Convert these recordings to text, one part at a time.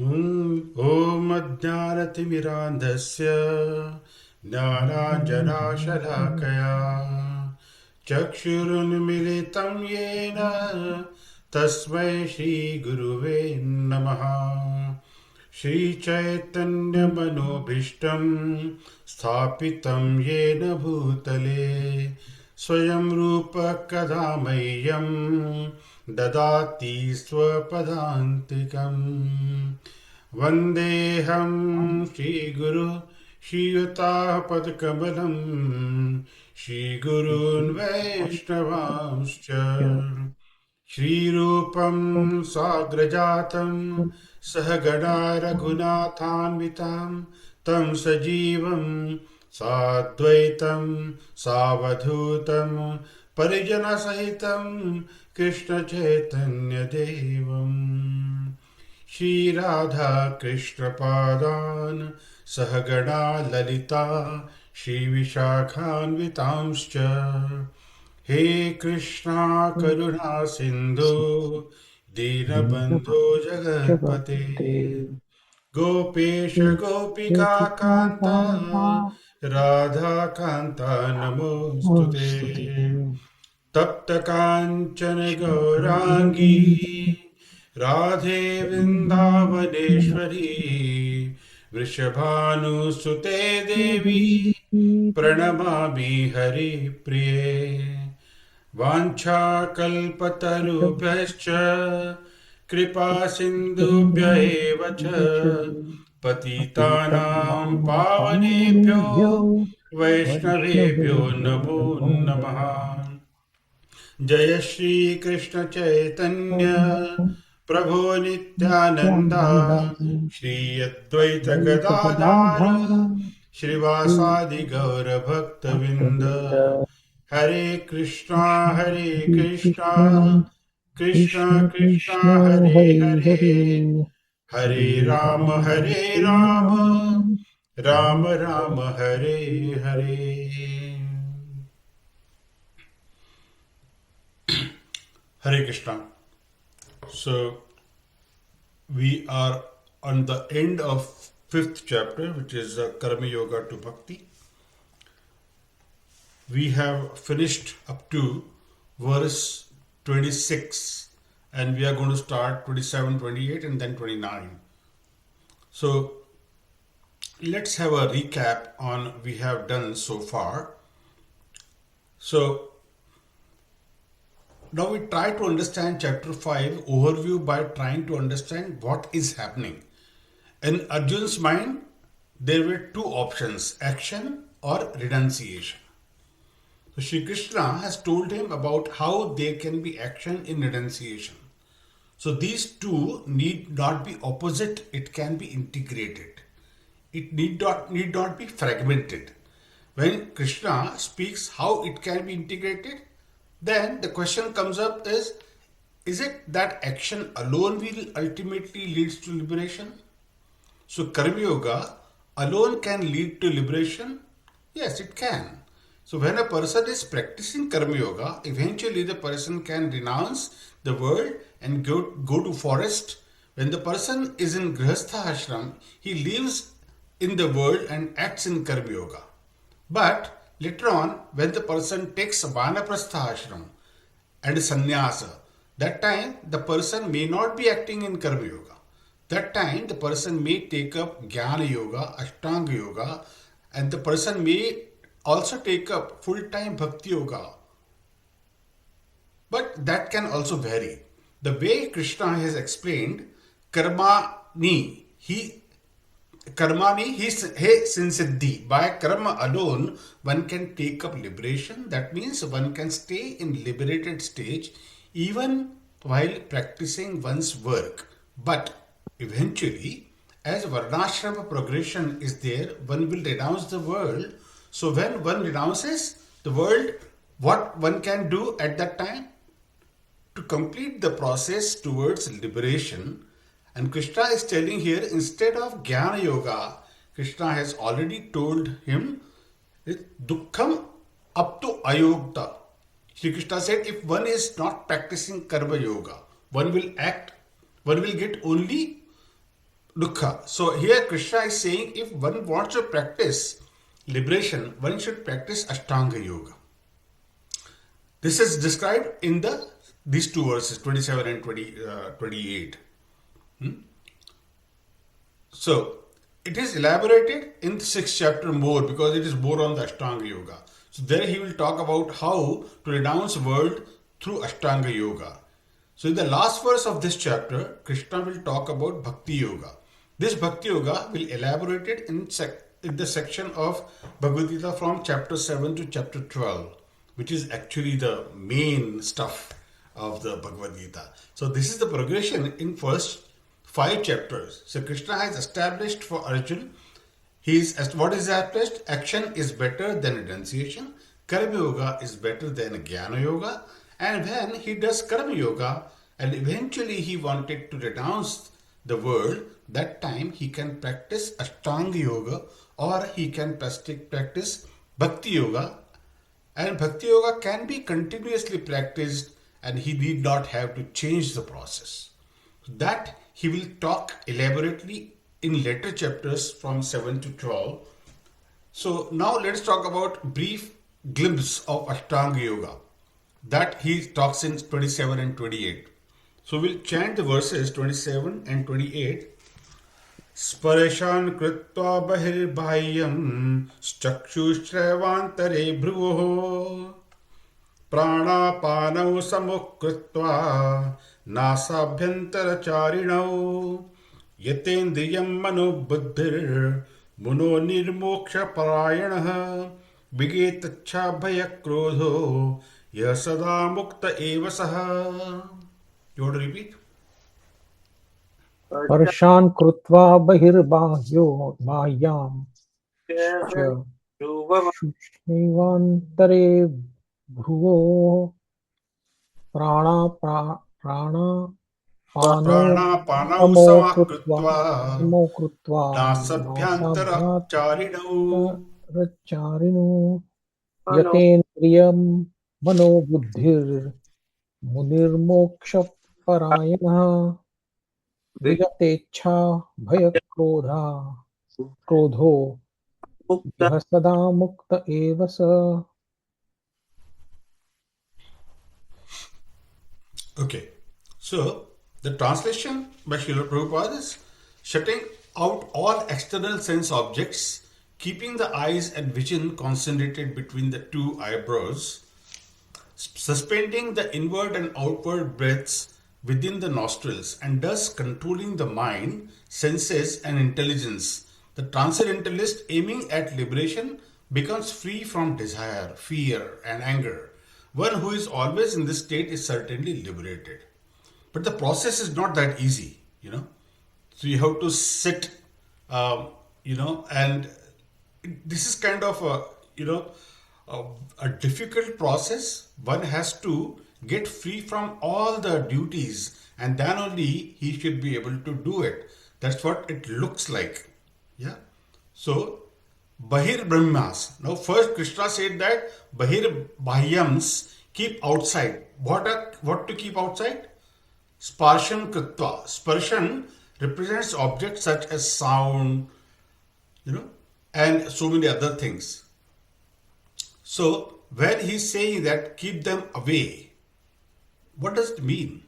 ॐ अज्ञानतिमिरान्धस्य ज्ञानाञ्जनाशलाकया चक्षुरुन्मिलितं येन तस्मै श्रीगुरुवे नमः। श्रीचैतन्यमनोभीष्टं स्थापितं येन भूतले स्वयं रूपः कदा मह्यं ददाति स्वपदान्तिकम्। वन्देऽहं श्रीगुरु श्रीयुतापदकमलं श्रीगुरून् वैष्णवांश्च श्रीरूपं साग्रजातं सहगणा रघुनाथान्वितां तं सजीवं साद्वैतं सावधूतं परिजनसहितं कृष्णचैतन्यदेवम् श्रीराधा कृष्णपादान् सहगणा ललिता श्रीविशाखान्वितांश्च हे कृष्णा करुणा सिन्धु दीनबन्धो जगत्पते गोपेश गोपिका कान्ता राधा कान्ता नमोऽस्तुते तप्त काञ्चन गौराङ्गी राधे वृन्दावनेश्वरी वृषभानुसुते देवी प्रणमामि हरिप्रिये वाञ्छाकल्पतरुभ्यश्च कृपा सिन्धुभ्य एव च पतितानां पावनेभ्यो वैष्णवेभ्यो नमो नमः। जय श्री कृष्ण चैतन्य प्रभो नित्यानंदा श्री अद्वैत गदाधर श्रीवासादि गौर भक्तविंद। हरे कृष्णा कृष्णा कृष्णा हरे हरे, हरे Ram Ram Ram Hare Hare. Hare Krishna. So we are on the end of fifth chapter, which is Karma Yoga to Bhakti. We have finished up to verse 26 and we are going to start 27, 28 and then 29. So let's have a recap on we have done so far. So now we try to understand chapter 5 overview by trying to understand what is happening. In Arjun's mind, there were two options, action or renunciation. So Shri Krishna has told him about how there can be action in renunciation. So these two need not be opposite, it can be integrated. It need not be fragmented. When Krishna speaks how it can be integrated, then the question comes up is it that action alone will ultimately leads to liberation? So Karma Yoga alone can lead to liberation? Yes, it can. So when a person is practicing Karma Yoga, eventually the person can renounce the world and go to forest. When the person is in Grihastha Ashram, he lives in the world and acts in Karma Yoga. But later on, when the person takes Vanaprastha ashram and sannyasa, that time the person may not be acting in Karma Yoga. That time the person may take up Jnana Yoga, Ashtanga Yoga, and the person may also take up full-time Bhakti Yoga. But that can also vary. The way Krishna has explained, Karmani, he siddhi. By karma alone, one can take up liberation. That means one can stay in liberated stage even while practicing one's work. But eventually, as varnashrama progression is there, one will renounce the world. So when one renounces the world, what one can do at that time? To complete the process towards liberation. And Krishna is telling here, instead of Jnana Yoga, Krishna has already told him, Dukkham up to Ayogta. Shri Krishna said, if one is not practicing Karma Yoga, one will get only dukkha. So here Krishna is saying if one wants to practice liberation, one should practice Ashtanga Yoga. This is described in these two verses, 27 and 28. So it is elaborated in the sixth chapter more because it is more on the Ashtanga Yoga. So there he will talk about how to renounce world through Ashtanga Yoga. So in the last verse of this chapter, Krishna will talk about Bhakti Yoga. This Bhakti Yoga will elaborate it in the section of Bhagavad Gita from chapter 7 to chapter 12, which is actually the main stuff of the Bhagavad Gita. So this is the progression in first 5 chapters. So Krishna has established for Arjuna, what is established? Action is better than renunciation. Karma Yoga is better than Jnana Yoga. And when he does Karma Yoga and eventually he wanted to renounce the world, that time he can practice Ashtanga Yoga or he can practice Bhakti Yoga. And Bhakti Yoga can be continuously practiced and he need not have to change the process. That he will talk elaborately in later chapters from 7 to 12. So now let's talk about brief glimpse of Ashtanga Yoga that he talks in 27 and 28. So we'll chant the verses 27 and 28. Sparashan kritva bahirbahyam chakshushrevantare bhruvoh प्राणापानौ समुकृत्वा नासाभ्यन्तरचारिणौ यतेन्द्रियं मनोबुद्धिर्मुनो निर्मोक्षपरायणः विगेतच्छाभयक्रोधो यः सदा मुक्त एव सः. You want to repeat? Parshan krutva bahirbahyam च शुष्णैवान्तरे भ्रुवो प्राणापानौ प्राणापानौ समौ समाकृत्वा कृत्वा नासाभ्यन्तरचारिणौ नासाभ्यन्तरचारिणो यतेन्द्रियं मनोबुद्धिर्मुनिर्मोक्षपरायणः विगतेच्छा क्रोधो यः सदा मुक्त एव स. Okay, so the translation by Srila Prabhupada is shutting out all external sense objects, keeping the eyes and vision concentrated between the two eyebrows, suspending the inward and outward breaths within the nostrils, and thus controlling the mind, senses, and intelligence. The transcendentalist aiming at liberation becomes free from desire, fear, and anger. One who is always in this state is certainly liberated. But the process is not that easy. So you have to sit, and this is kind of a difficult process. One has to get free from all the duties, and then only he should be able to do it. That's what it looks like. Yeah. So Bahir Brahmas. Now, first Krishna said that Bahir Bahyams keep outside. What to keep outside? Sparshan Kritva. Sparshan represents objects such as sound, and so many other things. So, when he's saying that keep them away, what does it mean?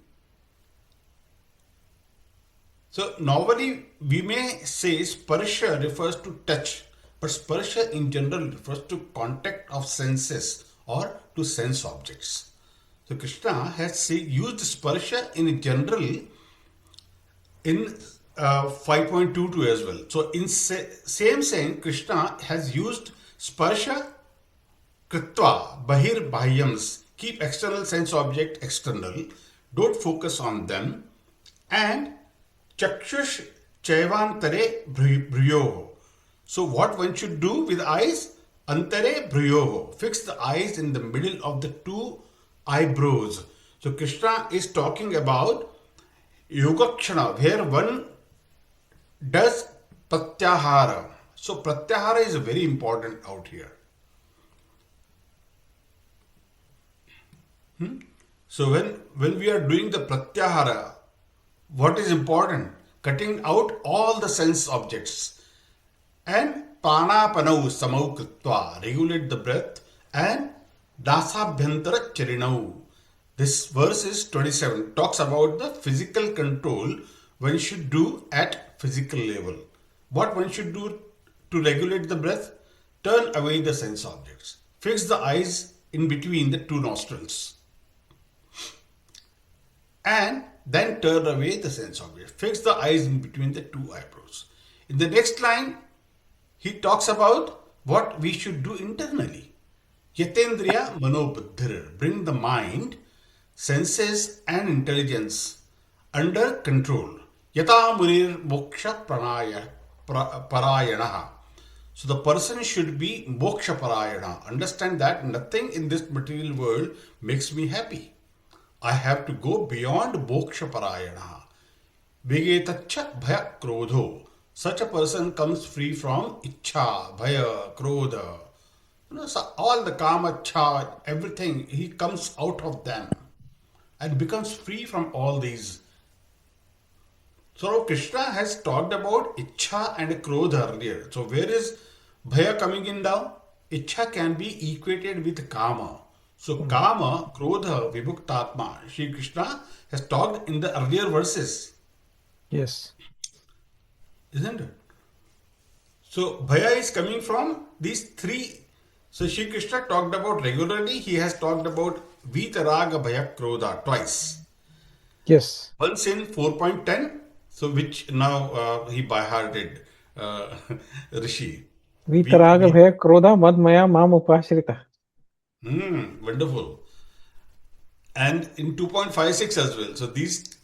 So normally we may say sparsha refers to touch, but sparsha in general refers to contact of senses or to sense objects. So Krishna has used sparsha in general in 5.22 as well. So in same saying, Krishna has used sparsha kritva, bahir bahyams, keep external sense object external, don't focus on them, and chakshush chaivantare bhruyoho. So what one should do with eyes? Antare bhruyoho. Fix the eyes in the middle of the two eyebrows. So Krishna is talking about yogakshana, where one does pratyahara. So pratyahara is very important out here. So when we are doing the pratyahara, what is important? cutting out all the sense objects. And pranapanau samau kritva, regulate the breath, and dasabhyantara charinau. This verse is 27, talks about the physical control one should do at physical level. What one should do to regulate the breath? Turn away the sense objects. Fix the eyes in between the two nostrils. And then turn away the sense objects. Fix the eyes in between the two eyebrows. In the next line, he talks about what we should do internally. Yatendriya manobuddhir, bring the mind, senses and intelligence under control. Yata munir moksha parayanaha. So the person should be moksha parayana. Understand that nothing in this material world makes me happy. I have to go beyond moksha parayana. Vigetacha bhaya krodho. Such a person comes free from ichha, bhaya, krodha. So all the kama, cha, everything, he comes out of them and becomes free from all these. So Krishna has talked about ichha and krodha earlier. So where is bhaya coming in now? Ichha can be equated with kama. So kama, krodha, vibhuktatma, Shri Krishna has talked in the earlier verses, Yes. isn't it? So bhaya is coming from these three. So Shri Krishna talked about regularly, he has talked about vitaraga bhaya krodha twice. Yes. Once in 4.10, so which now he by-hearted Rishi. Vitaraga We, bhaya krodha madmaya mam upashrita. wonderful. And in 2.56 as well. So these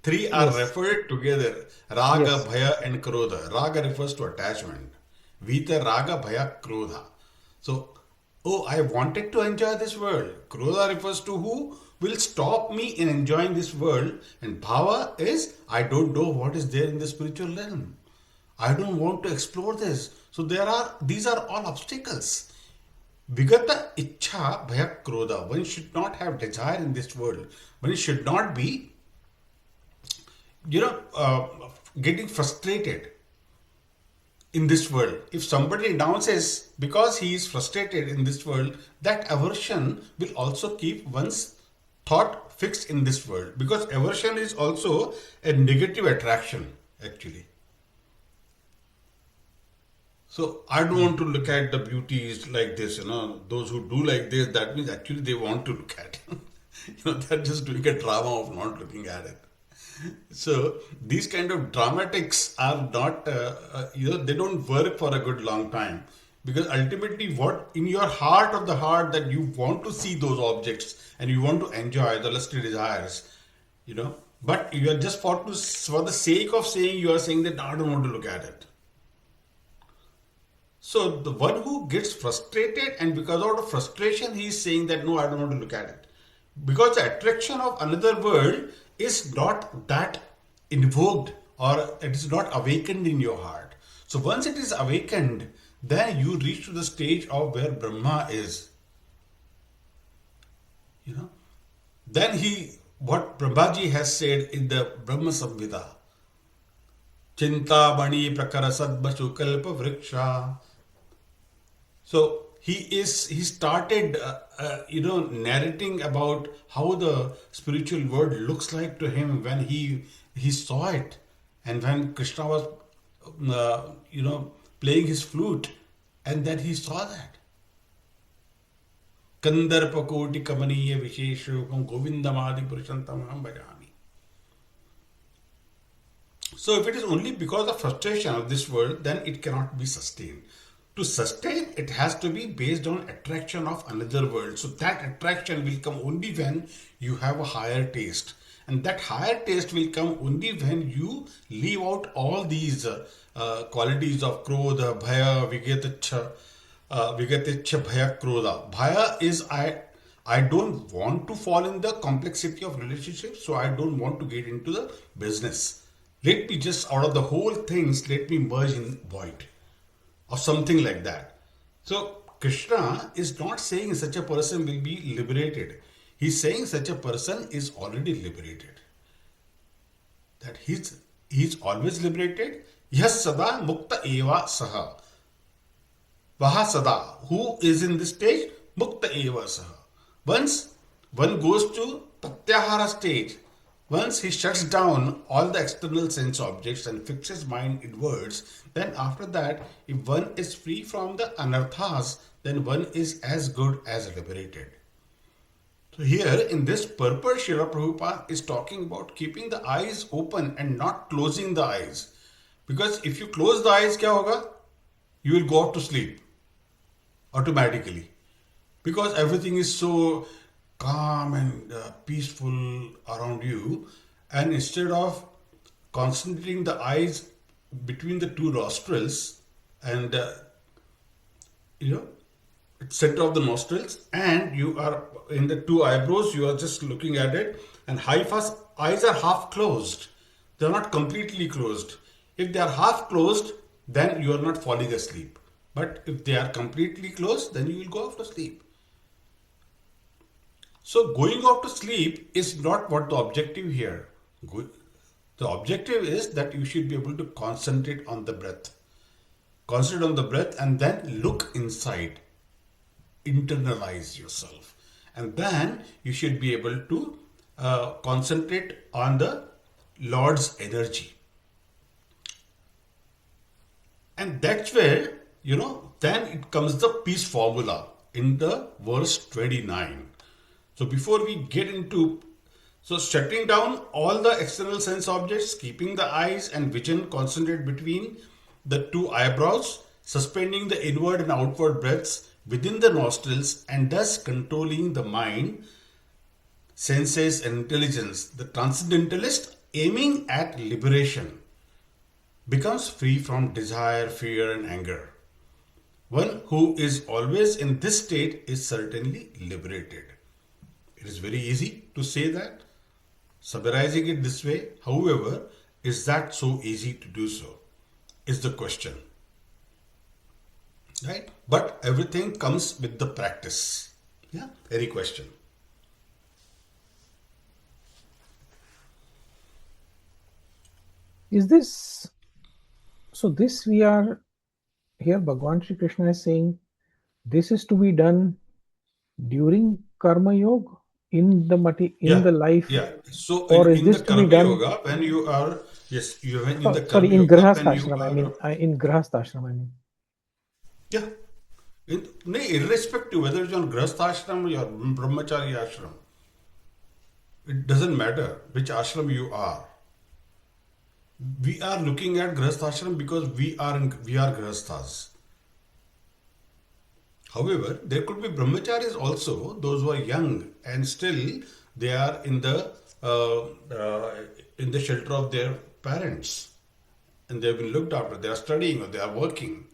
three are Yes. referred together. Raga, Yes. bhaya and krodha. Raga refers to attachment. Vita, raga, bhaya, krodha. So, oh, I wanted to enjoy this world. Krodha refers to who will stop me in enjoying this world. And bhava is, I don't know what is there in the spiritual realm. I don't want to explore this. So these are all obstacles. Vigata ichha bhaya krodha. One should not have desire in this world. One should not be, getting frustrated in this world. If somebody announces because he is frustrated in this world, that aversion will also keep one's thought fixed in this world. Because aversion is also a negative attraction, actually. So I don't want to look at the beauties like this, those who do like this, that means actually they want to look at. They're just doing a drama of not looking at it. So these kind of dramatics are not, they don't work for a good long time. Because ultimately what in your heart of the heart that you want to see those objects and you want to enjoy the lusty desires, but you are just for the sake of saying, you are saying that, "No, I don't want to look at it." So the one who gets frustrated and because out of frustration he is saying that, no, I don't want to look at it. Because the attraction of another world is not that invoked or it is not awakened in your heart. So once it is awakened, then you reach to the stage of where Brahma is. Then what Brahmaji has said in the Brahma Samhita, Chintamani prakara sadbashu kalpa vriksha. So he started, narrating about how the spiritual world looks like to him when he saw it, and when Krishna was, playing his flute, and then he saw that. Kandarpa koti kamaniya visheshukam govindamadi purushantamaham bhajami. So if it is only because of frustration of this world, then it cannot be sustained. To sustain, it has to be based on attraction of another world. So that attraction will come only when you have a higher taste. And that higher taste will come only when you leave out all these qualities of krodha, bhaya, vigatacha, bhaya, krodha. Bhaya is I don't want to fall in the complexity of relationships, so I don't want to get into the business. Let me just, out of the whole things, let me merge in void. Or something like that. So Krishna is not saying such a person will be liberated. He's saying such a person is already liberated. That he is always liberated. Yas sada mukta eva saha. Vaha sada. Who is in this stage? Mukta eva saha. Once one goes to Pratyahara stage, once he shuts down all the external sense objects and fixes mind inwards, then after that, if one is free from the anarthas, then one is as good as liberated. So here in this purport, Srila Prabhupada is talking about keeping the eyes open and not closing the eyes. Because if you close the eyes, क्या होगा? You will go off to sleep automatically. Because everything is so calm and peaceful around you, and instead of concentrating the eyes between the two nostrils and you know center of the nostrils, and you are in the two eyebrows, you are just looking at it, and Haifa's eyes are half closed. They are not completely closed. If they are half closed, then you are not falling asleep. But if they are completely closed, then you will go off to sleep. So going off to sleep is not what the objective here. The objective is that you should be able to concentrate on the breath. Concentrate on the breath and then look inside. Internalize yourself. And then you should be able to concentrate on the Lord's energy. And that's where, then it comes the peace formula in the verse 29. So before we get into, so shutting down all the external sense objects, keeping the eyes and vision concentrate between the two eyebrows, suspending the inward and outward breaths within the nostrils, and thus controlling the mind, senses and intelligence, the transcendentalist aiming at liberation becomes free from desire, fear and anger. One who is always in this state is certainly liberated. It is very easy to say that, summarizing it this way. However, is that so easy to do so? Is the question. Right? But everything comes with the practice. Yeah? Any question? Is this so? This we are here. Bhagwan Shri Krishna is saying this is to be done during Karma Yoga in Yeah, the life, yeah. So or is in the this to be Karma done? Yoga, when you are, yes, you in the Sorry, Karma in Yoga, when Grihastha you Ashram. I are, mean, in Grihastha Ashram. I mean, yeah, irrespective whether it's on Grihastha Ashram or Brahmachari Ashram, it doesn't matter which ashram you are. We are looking at Grihastha Ashram because we are Grihasthas. However, there could be brahmacharis also, those who are young and still they are uh, uh, in the shelter of their parents, and they have been looked after. They are studying or they are working,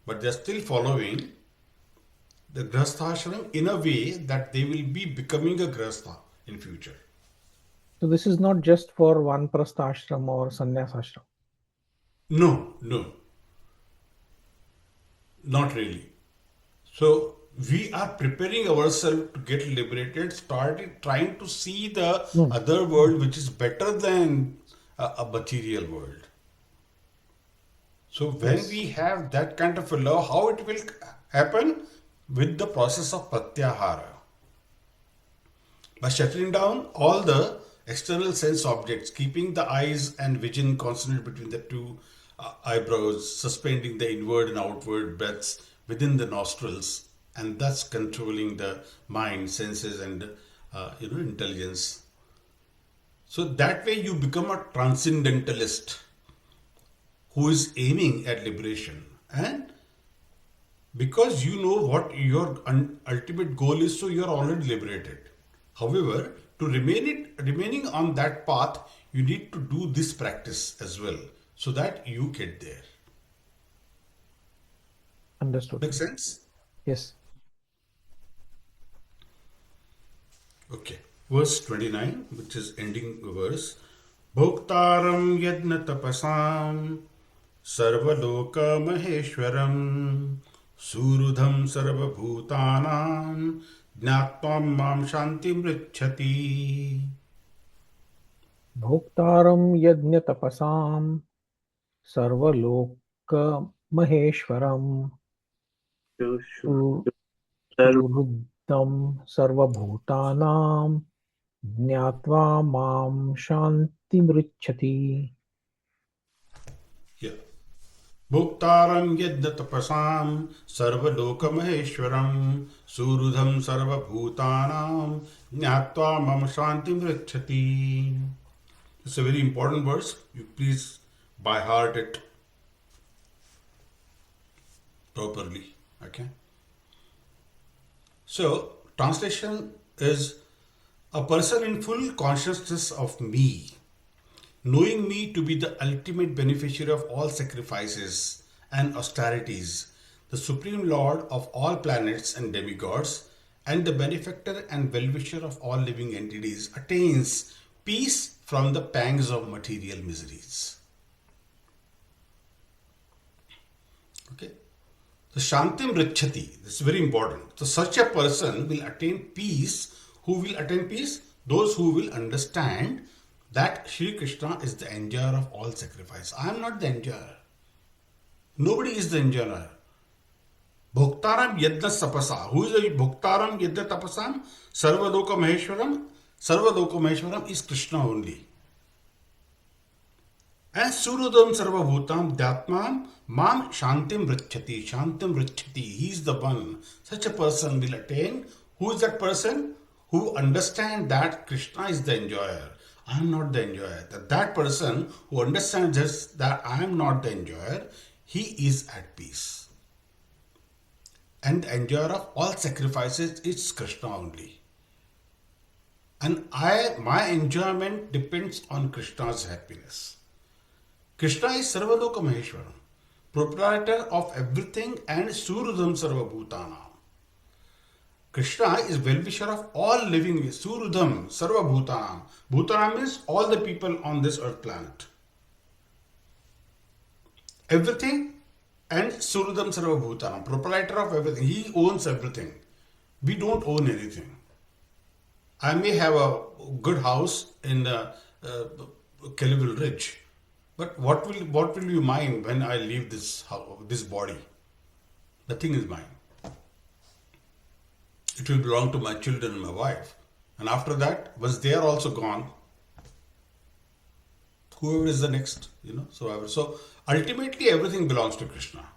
but they are still following the grihastha ashram in a way that they will be becoming a grihastha in future. so this is not just for Vanprastha Ashram or Sannyas Ashram. No, no, not really. So we are preparing ourselves to get liberated, started trying to see the No. other world which is better than a material world. So when Yes. we have that kind of a love, how it will happen? With the process of pratyahara. By shutting down all the external sense objects, keeping the eyes and vision concentrated between the two eyebrows, suspending the inward and outward breaths within the nostrils, and thus controlling the mind, senses, and intelligence. So that way you become a transcendentalist who is aiming at liberation, and because you know what your ultimate goal is, so you are already liberated. However, to remaining on that path, you need to do this practice as well, so that you get there. Understood. Make sense? Yes. Okay. Verse 29, which is ending verse. Bhoktaram yadna tapasam sarvaloka maheshwaram surudham sarvabhutanam jnatvam mam shanti mrichati. भोक्तारं यज्ञतपसां सर्वलोकमहेश्वरं Shushu सुहृदं सर्वभूतानां ज्ञात्वा मां शान्तिमृच्छति. Yeah. भोक्तारं यज्ञ तपसां सर्वलोकमहेश्वरं सुहृदं सर्वभूतानां ज्ञात्वा मम शांतिं रक्षति. It's a very important verse. You please by heart it properly. Okay. So translation is a person in full consciousness of me, knowing me to be the ultimate beneficiary of all sacrifices and austerities, the Supreme Lord of all planets and demigods, and the benefactor and well-wisher of all living entities, attains peace from the pangs of material miseries. Okay? So Shantim Richati, this is very important. So such a person will attain peace. Who will attain peace? Those who will understand that Sri Krishna is the enjoyer of all sacrifice. I am not the enjoyer. Nobody is the enjoyer. Bhoktaram Yadna Sapasa. Who is the Bhoktaram Yadna Tapasam? Sarvadoka Maheshwaram. Sarvadoka Maheshwaram is Krishna only. And Surudam Sarvabhutam Dhyatmam Mam Shantim Richati. Shantim Richati. He is the one. Such a person will attain. Who is that person? Who understand that Krishna is the enjoyer. I am not the enjoyer. That person who understands this, that I am not the enjoyer, he is at peace. And the enjoyer of all sacrifices is Krishna only. And my enjoyment depends on Krishna's happiness. Krishna is Sarvaloka Maheshwaram, proprietor of everything and Surudam Sarvabhutanam. Krishna is well-wisher of all living beings. Surudam Sarvabhutanam. Bhutanam means all the people on this earth planet. Everything and Surudam Sarvabhutanam, proprietor of everything. He owns everything. We don't own anything. I may have a good house in Kellyville Ridge, but what will you mind when I leave this body? Nothing is mine. It will belong to my children and my wife. And after that, once they are also gone, whoever is the next, so ultimately everything belongs to Krishna,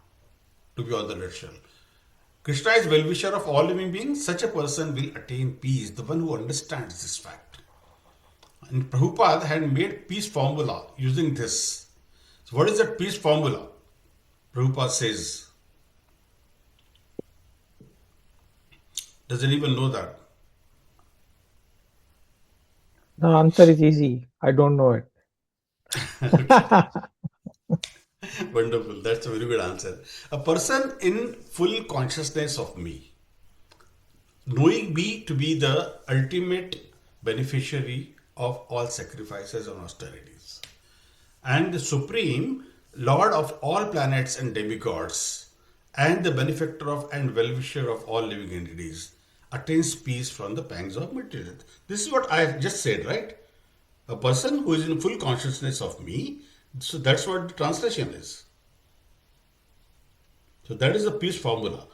to be on the red shell. Krishna is well-wisher of all living beings. Such a person will attain peace, the one who understands this fact. And Prabhupada had made peace formula using this. So what is that peace formula? Prabhupada says, does anyone know that? The answer is easy. I don't know it. Wonderful. That's a very good answer. A person in full consciousness of me, knowing me to be the ultimate beneficiary of all sacrifices and austerities, and the supreme lord of all planets and demigods, and the benefactor of and well-wisher of all living entities, attains peace from the pangs of material. This is what I just said, right? A person who is in full consciousness of me. So that's what the translation is. So that is the peace formula.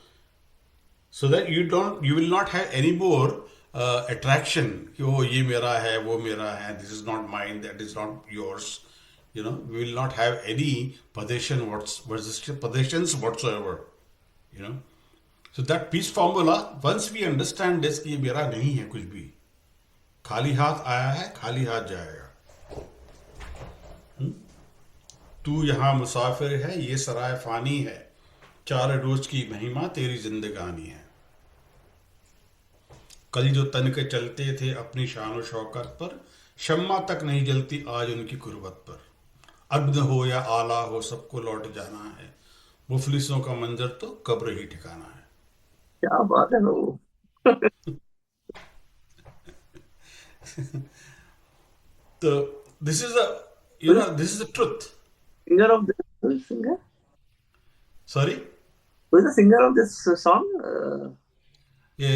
So that you will not have any more attraction. Oh, ye mera hai, wo mera hai. This is not mine. That is not yours. We will not have any possessions whatsoever. So that peace formula, once we understand this, कि ये मेरा नहीं है कुछ भी, खाली हाथ आया है, खाली हाथ जाएगा. तू यहाँ मुसाफिर है, ये सराय फानी है, 4 रोज की महिमा तेरी जिंदगानी है. कल जो तन के चलते थे अपनी शान शौकत पर, शम्मा तक नहीं जलती आज उनकी कुर्बत पर. अग्न हो या आला हो, सबको लौट जाना है. मुफलिसों का मंजर तो कब्र ही ठिकाना है. क्या बात है वो. So this is this is the truth. Singer of this, who is singer? Sorry? Who is the singer of this song? ये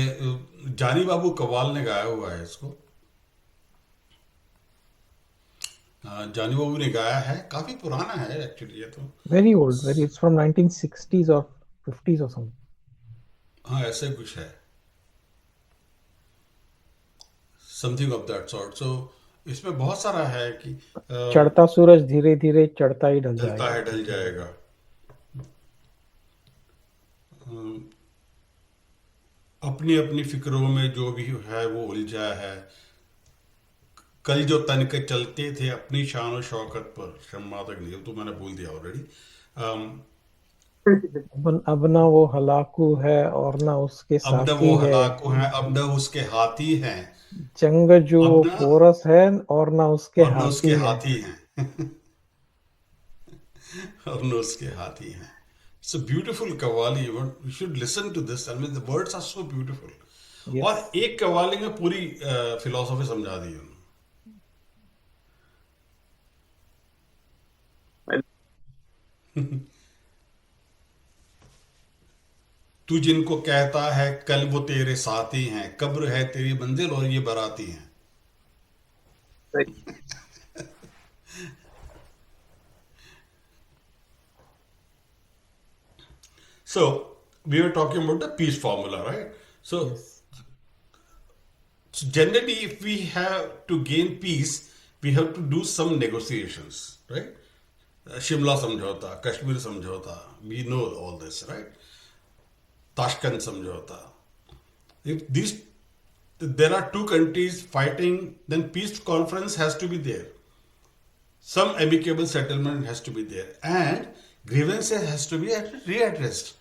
जानी बाबू कव्वाल ने गाया हुआ है इसको. जानी बाबू ने गाया है, काफी पुराना है एक्चुअली ये तो। Very old, very. It's from 1960s or 50s or something. हाँ, ऐसे कुछ है, समथिंग ऑफ दैट सॉर्ट। सो इसमें बहुत सारा है कि चढ़ता सूरज धीरे धीरे चढ़ता ही ढल ढलता जाएगा। है ढल जाएगा, अपनी अपनी फिक्रों में जो भी है वो उलझा है, कल जो तन के चलते थे अपनी शान और शौकत पर, शम्मा तक नहीं, तो मैंने बोल दिया ऑलरेडी। अब ना वो हलाकू है और ना उसके अब न वो साथी है, हलाकू हैं, अब न उसके हाथी हैं, जंगजू अब वो न पोरस है और ना उसके और न उसके हाथी है। हाथी हैं, और न उसके हाथी हैं। It's a beautiful qawwali, you should listen to this, I mean the words are so beautiful. Yes. और एक कव्वाली में पूरी फिलॉसफी समझा दी उन्होंने। तू जिनको कहता है कल वो तेरे साथी हैं, कब्र है तेरी मंजिल और ये बाराती हैं। Right. So we were talking about the peace formula, right? So, Yes. so generally, if we have to gain peace, we have to do some negotiations, right? Shimla समझौता, Kashmir समझौता, we know all this, right? Tashkent समझौता. If these there are two countries fighting, then peace conference has to be there. Some amicable settlement has to be there, and grievances has to be readdressed.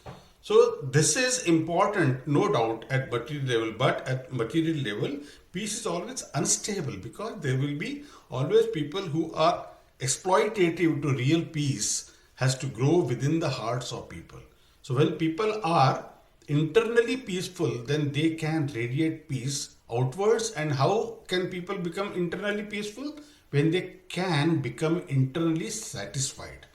So this is important, no doubt, at material level. But at material level, peace is always unstable because there will be always people who are exploitative to real peace has to grow within the hearts of people. So when people are internally peaceful, then they can radiate peace outwards. And how can people become internally peaceful? When they can become internally satisfied.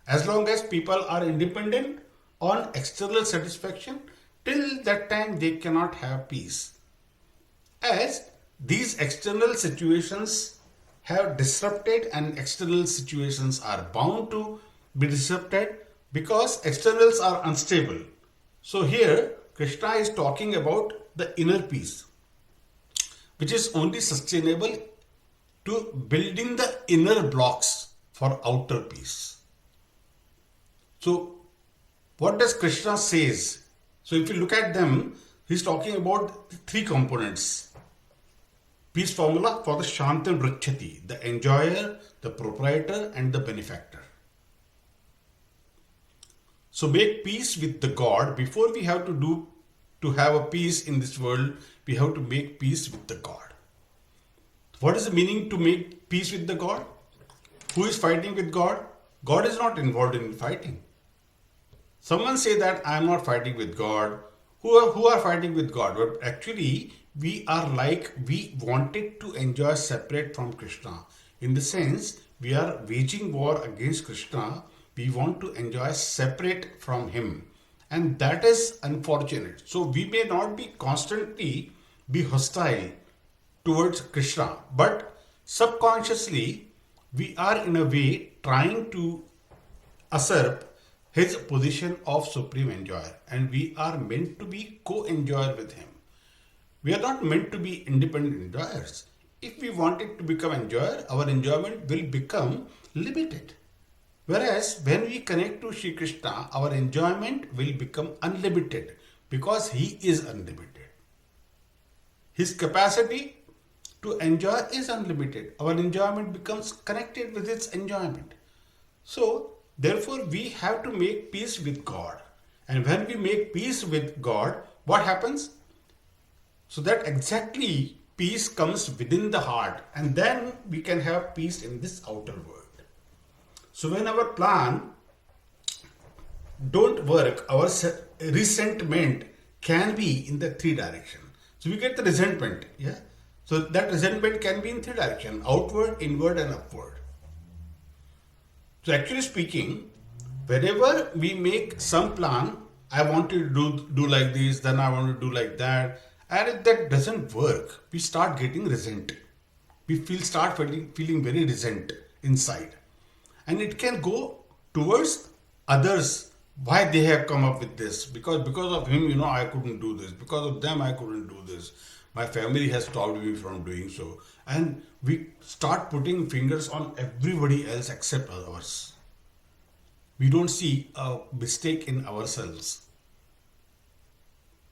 As long as people are independent on external satisfaction, till that time they cannot have peace. As these external situations have disrupted, and external situations are bound to be disrupted because externals are unstable. So here Krishna is talking about the inner peace, which is only sustainable to building the inner blocks for outer peace. So what does Krishna says? So if you look at them, he's talking about the three components. Peace formula for the Shantam Rachati, the enjoyer, the proprietor, and the benefactor. So make peace with the God. Before we have to have a peace in this world, we have to make peace with the God. What is the meaning to make peace with the God? Who is fighting with God? God is not involved in fighting. Someone say that I am not fighting with God. Who are fighting with God? But actually, we are like we wanted to enjoy separate from Krishna. In the sense, we are waging war against Krishna. We want to enjoy separate from him. And that is unfortunate. So we may not be constantly be hostile towards Krishna, but subconsciously we are in a way trying to usurp his position of supreme enjoyer, and we are meant to be co-enjoyer with him. We are not meant to be independent enjoyers. If we wanted to become enjoyer, our enjoyment will become limited. Whereas when we connect to Shri Krishna, our enjoyment will become unlimited because he is unlimited. His capacity to enjoy is unlimited. Our enjoyment becomes connected with its enjoyment. So, therefore, we have to make peace with God. And when we make peace with God, what happens? So that exactly peace comes within the heart, and then we can have peace in this outer world. So when our plan don't work, our resentment can be in the three direction. So we get the resentment, yeah. So that resentment can be in three direction: outward, inward, and upward. So actually speaking, whenever we make some plan, I want to do like this, then I want to do like that, and if that doesn't work, we start getting resent. we start feeling very resent inside. And it can go towards others, why they have come up with this, because of him, I couldn't do this, because of them I couldn't do this, my family has stopped me from doing so. And we start putting fingers on everybody else except ours. We don't see a mistake in ourselves.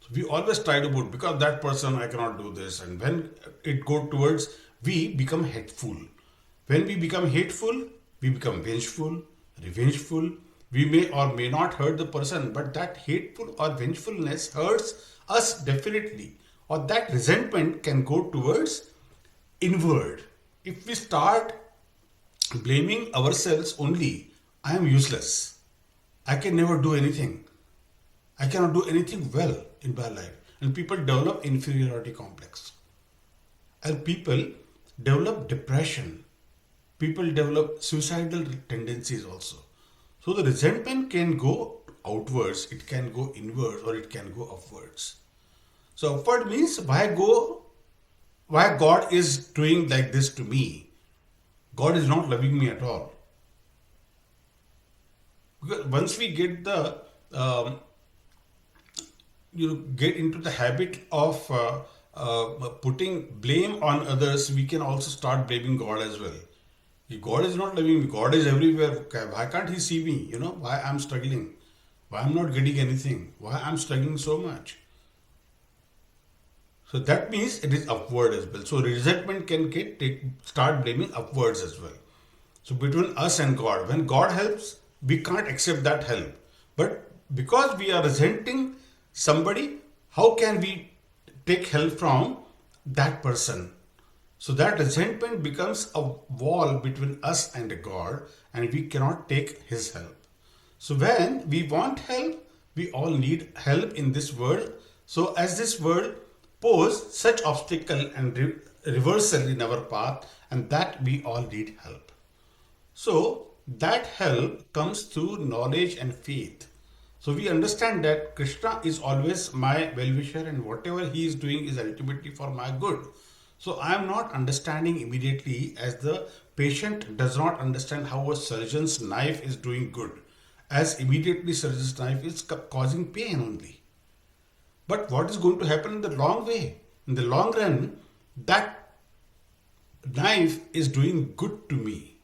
So we always try to put, because that person I cannot do this, and when it go towards, we become hateful. When we become hateful, we become vengeful, revengeful. We may or may not hurt the person, but that hateful or vengefulness hurts us definitely. Or that resentment can go towards inward. If we start blaming ourselves only, I am useless, I can never do anything, I cannot do anything well in my life. And people develop inferiority complex. And people develop depression. People develop suicidal tendencies also. So the resentment can go outwards, it can go inwards, or it can go upwards. So upward means why God is doing like this to me. God is not loving me at all. Because once we get the get into the habit of putting blame on others, we can also start blaming God as well. If God is not loving me, God is everywhere. Why can't He see me? Why I'm struggling? Why I'm not getting anything? Why I'm struggling so much? So that means it is upward as well. So resentment can start blaming upwards as well. So between us and God, when God helps, we can't accept that help. But because we are resenting somebody, how can we take help from that person? So that resentment becomes a wall between us and God, and we cannot take His help. So when we want help, we all need help in this world. So as this world pose such obstacle and reversal in our path, and that we all need help. So that help comes through knowledge and faith. So we understand that Krishna is always my well-wisher, and whatever he is doing is ultimately for my good. So I am not understanding immediately, as the patient does not understand how a surgeon's knife is doing good, as immediately surgeon's knife is causing pain only. But what is going to happen in the long way? In the long run, that knife is doing good to me.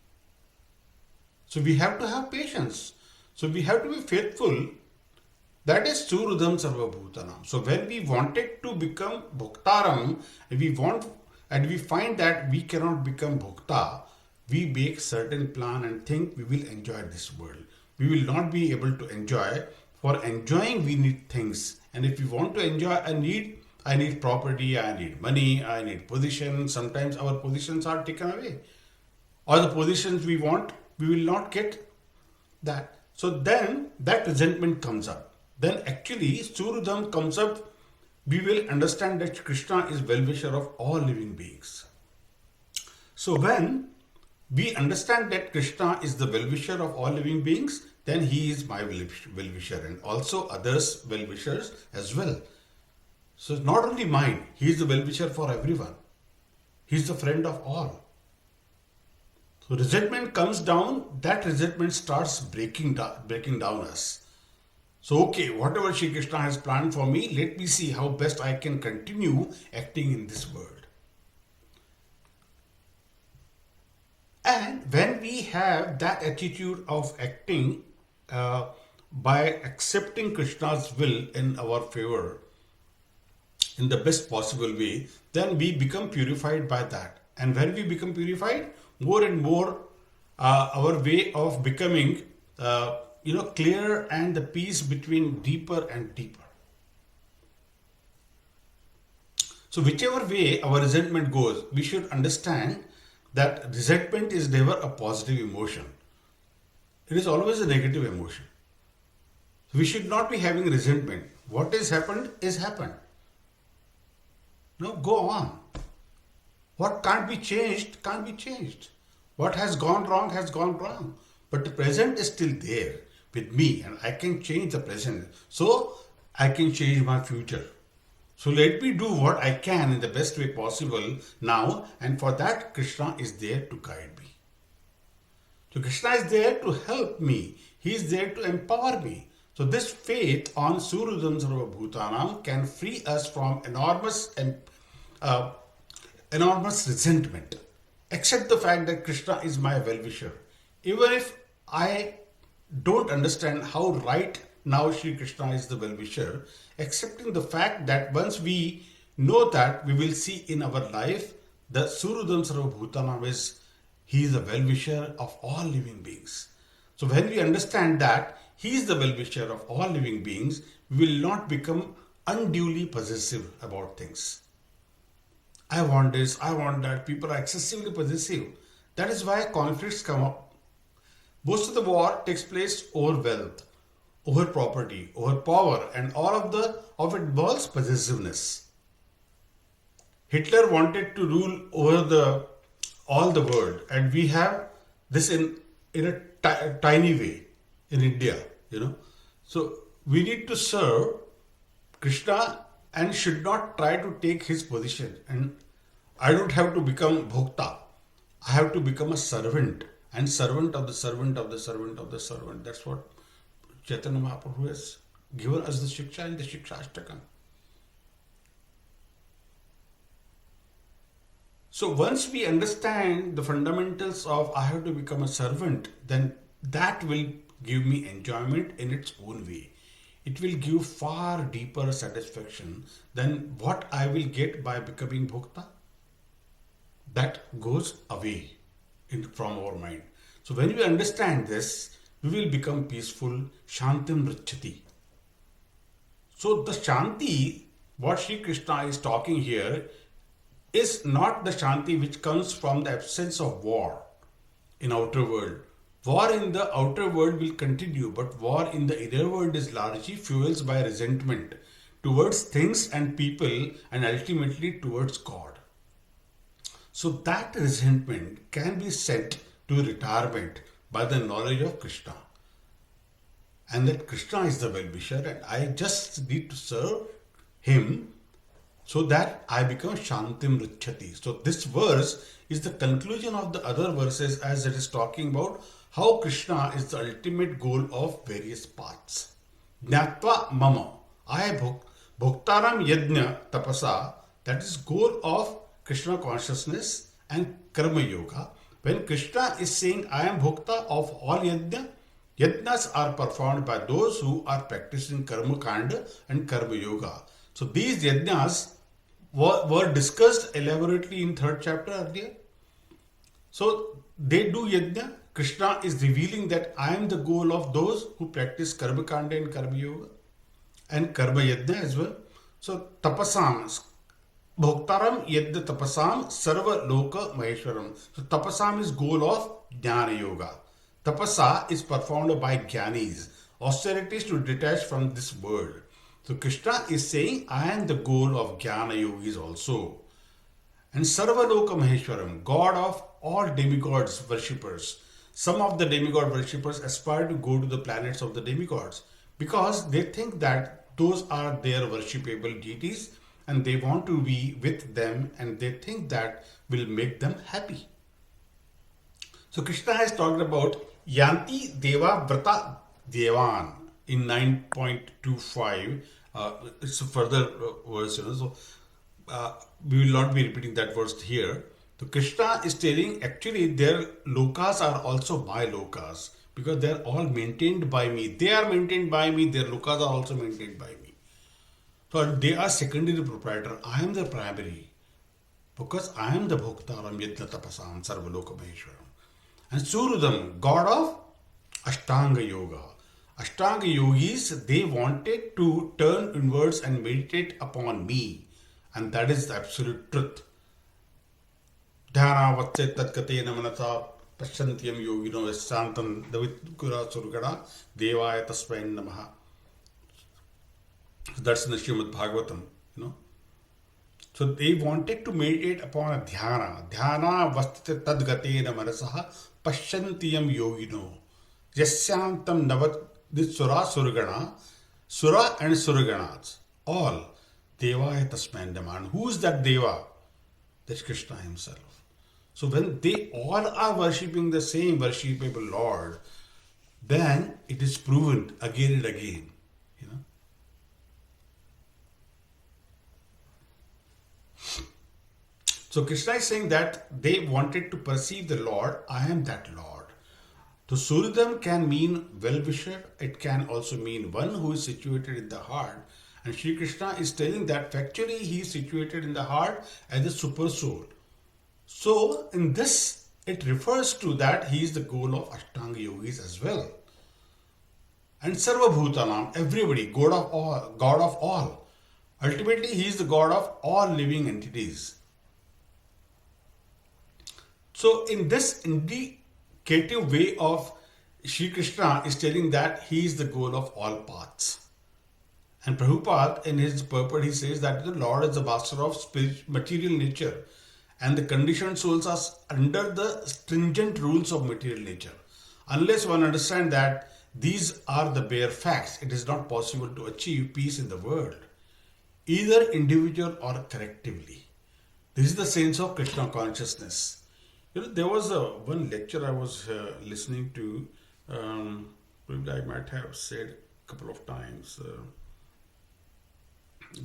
So we have to have patience. So we have to be faithful. That is Surudam Sarvabhutanam. So when we wanted to become Bhoktaram, and we find that we cannot become Bhokta, we make certain plan and think we will enjoy this world. We will not be able to enjoy. For enjoying, we need things. And if we want to enjoy, I need property, I need money, I need position. Sometimes our positions are taken away. Or the positions we want, we will not get that. So then that resentment comes up. Then actually Surudam comes up. We will understand that Krishna is well-wisher of all living beings. So when we understand that Krishna is the well-wisher of all living beings, then he is my well-wisher, and also others' well-wishers as well. So it's not only mine, he is the well-wisher for everyone. He is the friend of all. So resentment comes down, that resentment starts breaking down us. So okay, whatever Shri Krishna has planned for me, let me see how best I can continue acting in this world. And when we have that attitude of acting by accepting Krishna's will in our favor, in the best possible way, then we become purified by that. And when we become purified, more and more our way of becoming clear, and the peace between deeper and deeper. So whichever way our resentment goes, we should understand that resentment is never a positive emotion. It is always a negative emotion. We should not be having resentment. What has happened is happened. No, go on. What can't be changed can't be changed. What has gone wrong has gone wrong. But the present is still there with me, and I can change the present. So I can change my future. So let me do what I can in the best way possible now, and for that Krishna is there to guide me. So Krishna is there to help me. He is there to empower me. So this faith on Surudam Sarva Bhutanam can free us from uh, enormous resentment. Accept the fact that Krishna is my well-wisher. Even if I don't understand how right now Sri Krishna is the well-wisher, accepting the fact that once we know that, we will see in our life the Surudam Sarva Bhutanam is he is the well-wisher of all living beings. So when we understand that he is the well-wisher of all living beings, we will not become unduly possessive about things. I want this, I want that. People are excessively possessive. That is why conflicts come up. Most of the war takes place over wealth, over property, over power, and all of it involves possessiveness. Hitler wanted to rule over all the world, and we have this in a tiny way in India, So we need to serve Krishna and should not try to take his position. And I don't have to become bhokta. I have to become a servant and servant of the servant of the servant of the servant. That's what Chaitanya Mahaprabhu has given us the Shiksha in the Shiksha Ashtakam. So once we understand the fundamentals of I have to become a servant, then that will give me enjoyment in its own way. It will give far deeper satisfaction than what I will get by becoming bhokta. That goes away from our mind. So when we understand this, we will become peaceful. Shantim Richati. So the Shanti, what Sri Krishna is talking here, is not the Shanti which comes from the absence of war in outer world. War in the outer world will continue, but war in the inner world is largely fueled by resentment towards things and people and ultimately towards God. So that resentment can be sent to retirement by the knowledge of Krishna. And that Krishna is the well-wisher and I just need to serve him so that I become Shantim Richati. So this verse is the conclusion of the other verses as it is talking about how Krishna is the ultimate goal of various paths. Jnatva mama. I bhoktaram yajna tapasa. That is goal of Krishna consciousness and karma yoga. When Krishna is saying I am bhokta of all yajna, yajnas are performed by those who are practicing karma kanda and karma yoga. So these yajnas were discussed elaborately in 3rd chapter earlier. So they do yajna. Krishna is revealing that I am the goal of those who practice karma kanda and karma yoga and karma yajna as well. So tapasam, bhoktaram yajna tapasam sarva loka maheshwaram. So tapasam is goal of jnana yoga. Tapasa is performed by jnanis, austerities to detach from this world. So Krishna is saying, I am the goal of Jnana Yogis also. And Sarvaloka Maheshwaram, God of all demigods worshippers. Some of the demigod worshippers aspire to go to the planets of the demigods because they think that those are their worshipable deities and they want to be with them and they think that will make them happy. So Krishna has talked about Yanti Deva Vrata Devan in 9.25. It's a further verse, So we will not be repeating that verse here. So Krishna is telling actually their lokas are also my lokas because they are all maintained by me. They are maintained by me. Their lokas are also maintained by me. So they are secondary proprietor. I am the primary because I am the bhoktaram yajna tapasam sarvaloka maheshwaram. And Surudam, God of Ashtanga Yoga. Ashtanga yogis, they wanted to turn inwards and meditate upon me. And that is the absolute truth. Dhyana vatse tatkate namanata pashyantiyam yogino yasantam davitkura surgana devaya tasmain namaha. That's in the Srimad Bhagavatam, So they wanted to meditate upon a dhyana. Dhyana vastate tadgatena manasaha pashyantiyam yogino. Yasyantam navat this Sura Surgana, Sura and Surganas, all Devaya tasmain demand. Who is that Deva? That's Krishna himself. So when they all are worshipping the same worshipable Lord, then it is proven again and again. You know. So Krishna is saying that they wanted to perceive the Lord, I am that Lord. So Suridam can mean well-wisher, it can also mean one who is situated in the heart. And Sri Krishna is telling that factually he is situated in the heart as a super soul. So in this, it refers to that he is the goal of Ashtanga yogis as well. And Sarva Bhutanam, everybody, God of all, God of all. Ultimately, he is the God of all living entities. So, in this indicative way of Sri Krishna is telling that he is the goal of all paths. And Prabhupada, in his purport, he says that the Lord is the master of material nature and the conditioned souls are under the stringent rules of material nature. Unless one understands that these are the bare facts, it is not possible to achieve peace in the world, either individual or collectively. This is the sense of Krishna consciousness. You know, there was one lecture I was listening to. Probably I might have said a couple of times. I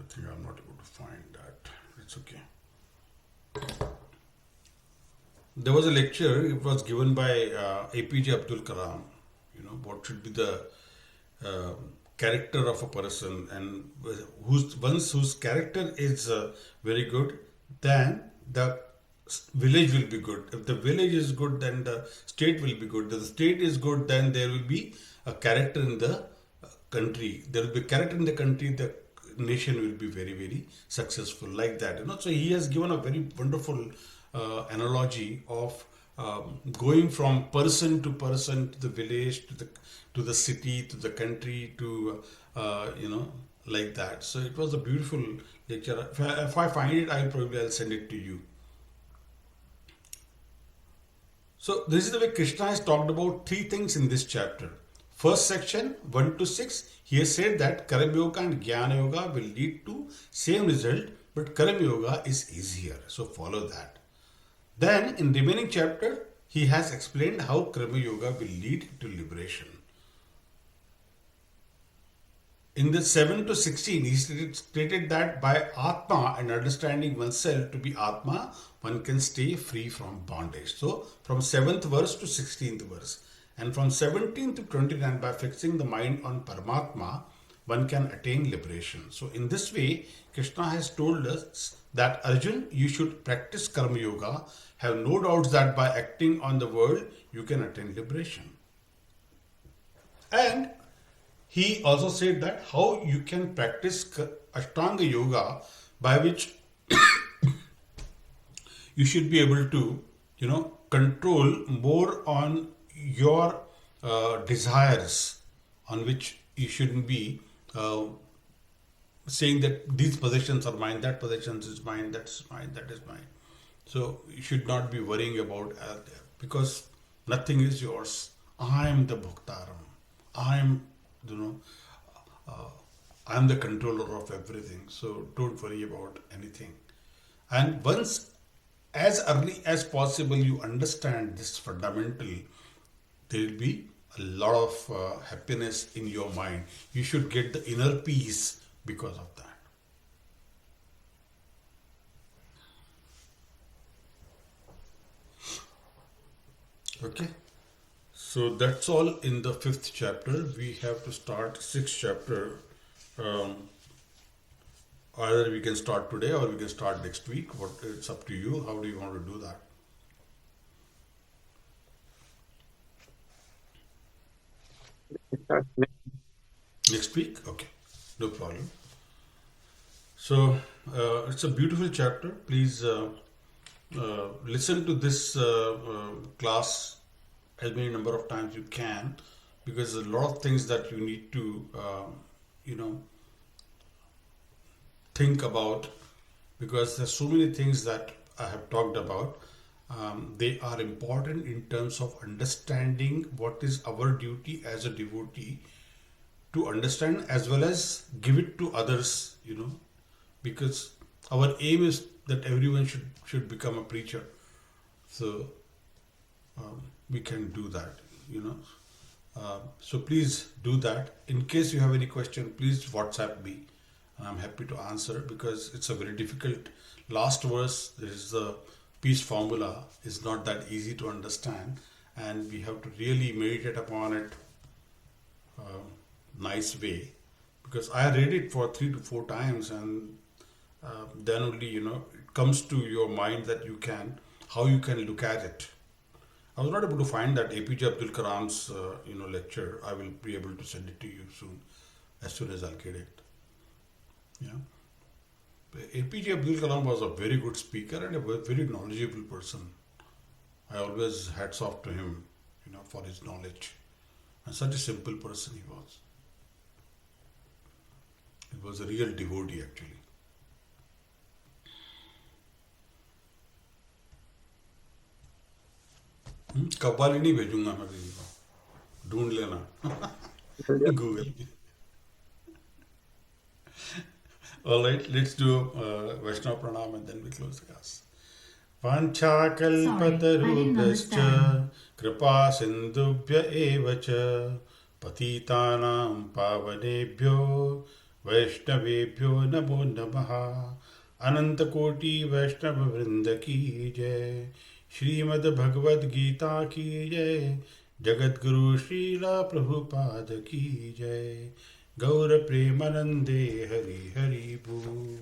think I'm not able to find that. It's okay. There was a lecture. It was given by APJ Abdul Kalam. You know what should be the uh, character of a person, and whose character is very good, then the village will be good. If the village is good, then the state will be good. If the state is good, then there will be a character in the country. There will be character in the country. The nation will be very, very successful. Like that, you know. So he has given a very wonderful analogy of going from person to the village to the city to the country to like that. So it was a beautiful lecture. If I find it, I'll send it to you. So this is the way Krishna has talked about three things in this chapter. First section 1 to 6, he has said that Karma Yoga and Jnana Yoga will lead to same result, but Karma Yoga is easier. So follow that. Then in remaining chapter, he has explained how Karma Yoga will lead to liberation. In the 7 to 16, he stated that by Atma and understanding oneself to be Atma, one can stay free from bondage. So from 7th verse to 16th verse. And from 17 to 29, by fixing the mind on Paramatma, one can attain liberation. So in this way, Krishna has told us that Arjun, you should practice Karma Yoga. Have no doubts that by acting on the world, you can attain liberation. And he also said that how you can practice Ashtanga Yoga, by which you should be able to, control more on your desires, on which you shouldn't be saying that these possessions are mine, that possession is mine, that's mine, that is mine. So you should not be worrying about because nothing is yours. I am the Bhuktaram. I am, I am the controller of everything. So don't worry about anything. And once, as early as possible, you understand this fundamental, there will be a lot of happiness in your mind. You should get the inner peace because of that. Okay. So that's all in the 5th chapter. We have to start 6th chapter. Either we can start today or we can start next week. It's up to you. How do you want to do that? Start Next week? Okay. No problem. So it's a beautiful chapter. Please listen to this class as many number of times you can, because there's a lot of things that you need to think about because there's so many things that I have talked about. They are important in terms of understanding what is our duty as a devotee to understand as well as give it to others, because our aim is that everyone should become a preacher. So we can do that. So please do that. In case you have any question, please WhatsApp me. I'm happy to answer because it's a very difficult last verse. There is the peace formula is not that easy to understand, and we have to really meditate upon it nice way, because I read it for 3 to 4 times, and then only it comes to your mind that how you can look at it. I was not able to find that APJ Abdul Kalam's lecture. I will be able to send it to you as soon as I'll get it. Yeah. APJ Abdul Kalam was a very good speaker and a very knowledgeable person. I always hats off to him, for his knowledge. And such a simple person he was. He was a real devotee actually. Qawwali नहीं भेजूंगा मैं किसी को, ढूंढ लेना Google. All right, let's do Vaishnava Pranam and then we close the class. Vanchakalpatarubhyascha kripa sindhubhya eva cha patitanam pavanebhyo vaishnavebhyo namo namaha. Ananta Koti Vaishnava Vrinda ki jai. Shrimad Bhagavad Gita ki jai. Jagat Guru Srila Prabhupada ki jai. Gaura Premanande Hari Hari Bol.